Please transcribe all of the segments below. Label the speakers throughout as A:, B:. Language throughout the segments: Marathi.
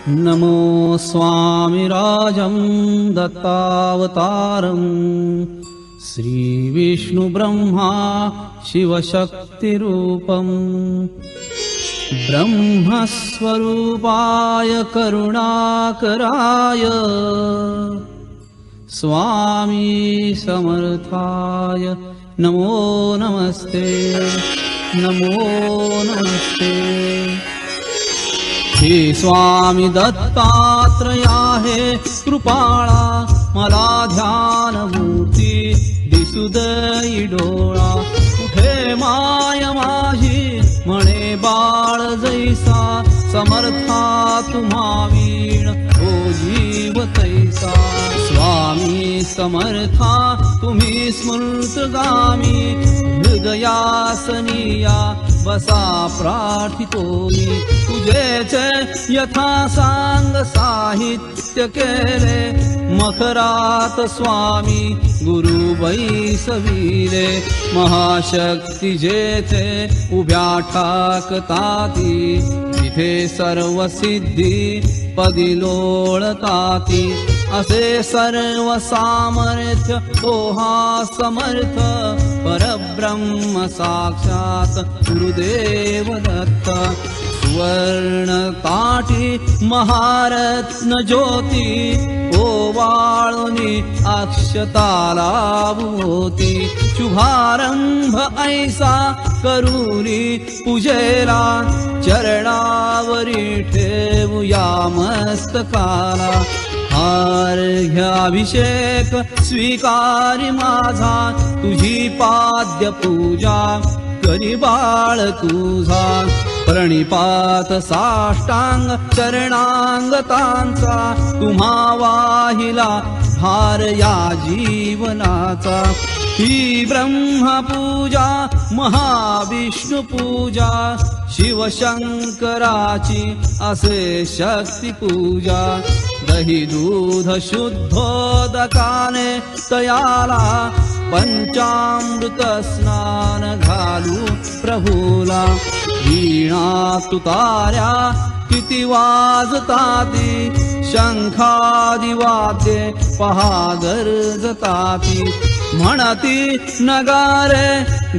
A: नमो स्वामिराजं दत्तावतारं श्रीविष्णुब्रह्मा शिवशक्तिरूपं ब्रह्मस्वरूपाय करुणाकराय स्वामी समर्थाय नमो नमस्ते नमो नमस्ते। हे स्वामी दत्तात्रया हे कृपाळा मला ध्यानमूर्ती दिसू दई डोळा। कुठे माय माझी म्हणे बाळ जैसा समर्था तुम्हा वीण हो जीव तैसा। स्वामी समर्था तुम्ही स्मृतगामी हृदयासनिया बसा प्रार्थितोमी। तुझेचे यथा सांग साहित्य केले मखरात स्वामी गुरु बैसविले। महाशक्ती जेथे उभ्या ठाकताती तिथे सर्व सिद्धी पदी लोळताती। असे सर्व सामर्थ्य तो हा समर्थ परब्रह्म साक्षात गुरुदेव दत्त। सुवर्ण ताटी महारत्न ज्योती ओवाळुनी अक्षताला भोवती। शुभारंभ ऐसा करूनी पूजेला चरणावरी ठेवूया मस्तकाला। अर्घ्याभिषेक स्वीकारी माझा तुझी पाद्य पूजा करी बाळ तुझा। प्रणिपात साष्टांग चरणांगतांचा तुम्हा वाहिला भार या जीवनाचा। ही ब्रह्मपूजा महाविष्णू पूजा शिवशंकराची असे शक्ती पूजा। दही दूध शुद्धोदकाने तयाला पंचामृत स्नान घालू प्रभूला। वीणा तुतार्या किती वाजताती शंखादि वाद्ये पहा गरजताती। म्हणती नगारे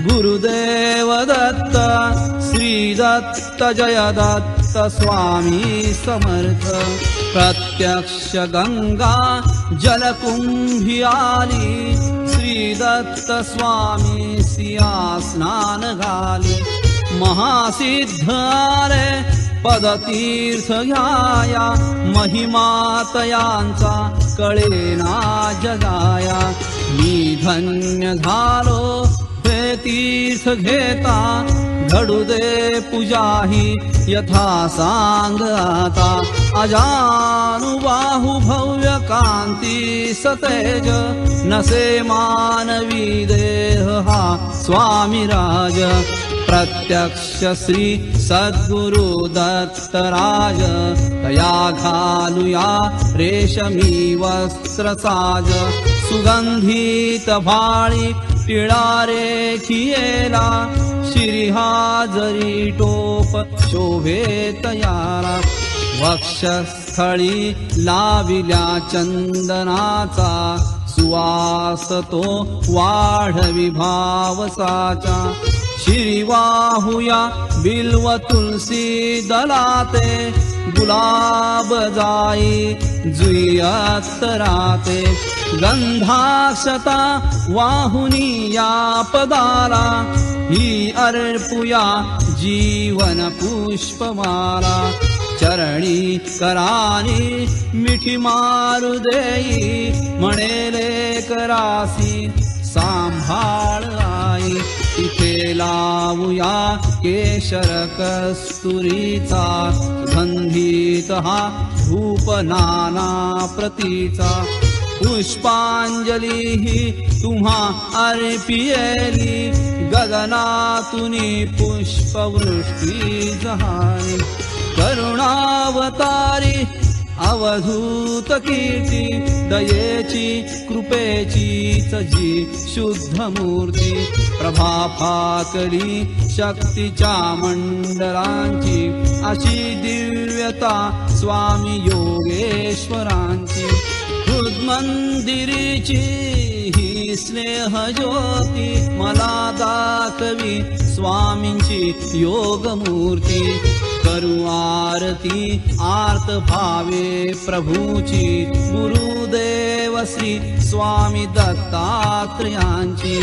A: गुरुदेव दत्त श्री दत्त जय दत्त स्वामी समर्थ। प्रत्यक्ष गंगा जलकुंभी आली श्री दत्त स्वामी सिया स्नान घाली। महासिद्ध आले पदतीर्थ घ्याया महिमा तयांचा कळेना जगाया। मी धन्य झालो हे तीर्थ घेता घडू दे पूजा ही यथा सांग आता। अजानुबाहु भव्य कांती सतेज नसे मानवी देह हा स्वामी राज। प्रत्यक्ष श्री सद्गुरु दत्तराज तया घालूया रेशमी वस्त्र साज। सुगंधित भाळी टिळा रेखियेला शिरिहाजरी टोप शोभे तयाला। वक्षस्थळी लाविल्या चंदनाचा सुवास तो वाढवी भावसाचा। शिरिवाहुया बिल्व तुलसी दलाते गुलाब जाई जुई अत्तराते। गंधाक्षता वाहुनी या पदाला ही अर्पुया जीवन पुष्पमाला। चरणी करानी मिठी मारू देई म्हणेले करासी सांभाळ आई। तिथे लावूया केशर कस्तुरीचा सुगंधित हा धूप नाना प्रतीचा। पुष्पांजली ही तुम्हा अर्पियेली गगनातुनी पुष्पवृष्टी जहानी। करुणावतारी अवधूत कीर्ती दयेची कृपेची जी शुद्ध मूर्ती। प्रभा फाकली शक्तीच्या मंडलांची अशी दिव्य दिव्यता स्वामी योगेश्वरांची हृदमंदिरीची ही स्नेह ज्योती मला दाखवी स्वामींची योगमूर्ती करू आरती आर्त भावे प्रभूची गुरुदेव श्री स्वामी दत्तात्रयांची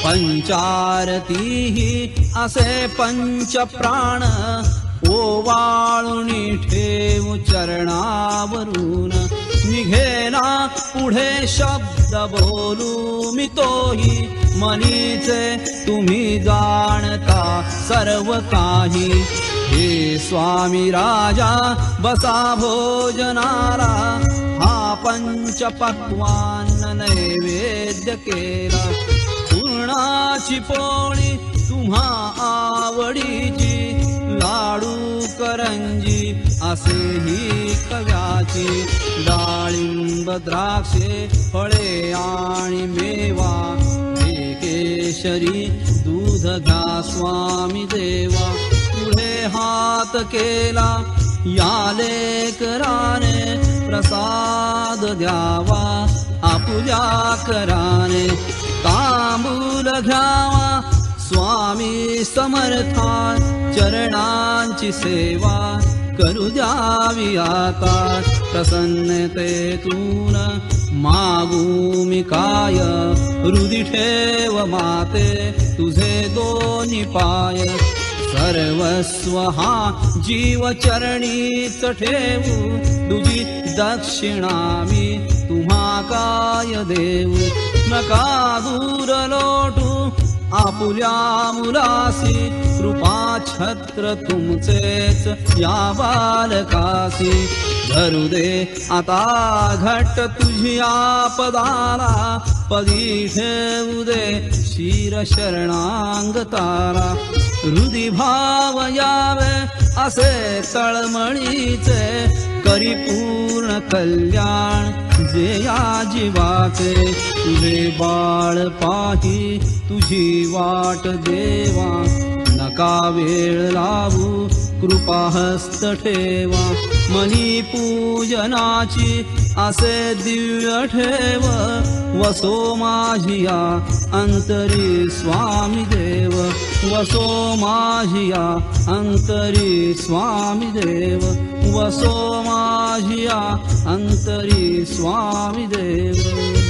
A: पंचारती ही असे पंच प्राण ओवाळुनी ठेवू चरणावरून निघेना पुढे शब्द बोलू मी तोही मनीचे तुम्ही जाणता सर्व काही हे स्वामी राजा बसा भोजनाला हा पंच पक्वान्न नैवेद्य केला पूर्णाची पोळी तुम्हा आवडीची लाडू करंजी असेही कव्याची डाळिंब द्राक्षे फळे आणि मेवा हे केशरी दूध घ्या स्वामी देवा पुढे हात केला या लेकराने प्रसाद द्यावा आपुल्या कराने तांबूल घ्यावा स्वामी समर्था चरणांची सेवा करू द्यावी आता प्रसन्नतेतून मागू मी काय हृदय ठेव माते तुझे दोन्ही पाय सर्वस्व हा जीव चरणीच ठेवू तुझी दक्षिणा मी तुम्हा काय देऊ नका दूर लोटू आपुल्या मुलासी कृपा छत्र तुमचेच या बालकासी धरू दे आता घट तुझ्या पदाला पदी ठेवू दे शिर शरणांग तारा हृदय भाव यावे असे तळमळीचे करी पूर्ण कल्याण जे या जीवाचे तुझे बाळ पाही तुझी वाट देवा नका वेळ लावू कृपा हस्त ठेवा मनी पूजनाची असे दिव्य ठेव वसो माझिया अंतरी स्वामी देव वसो माझिया अंतरी स्वामी देव वसो माझिया अंतरी स्वामी देव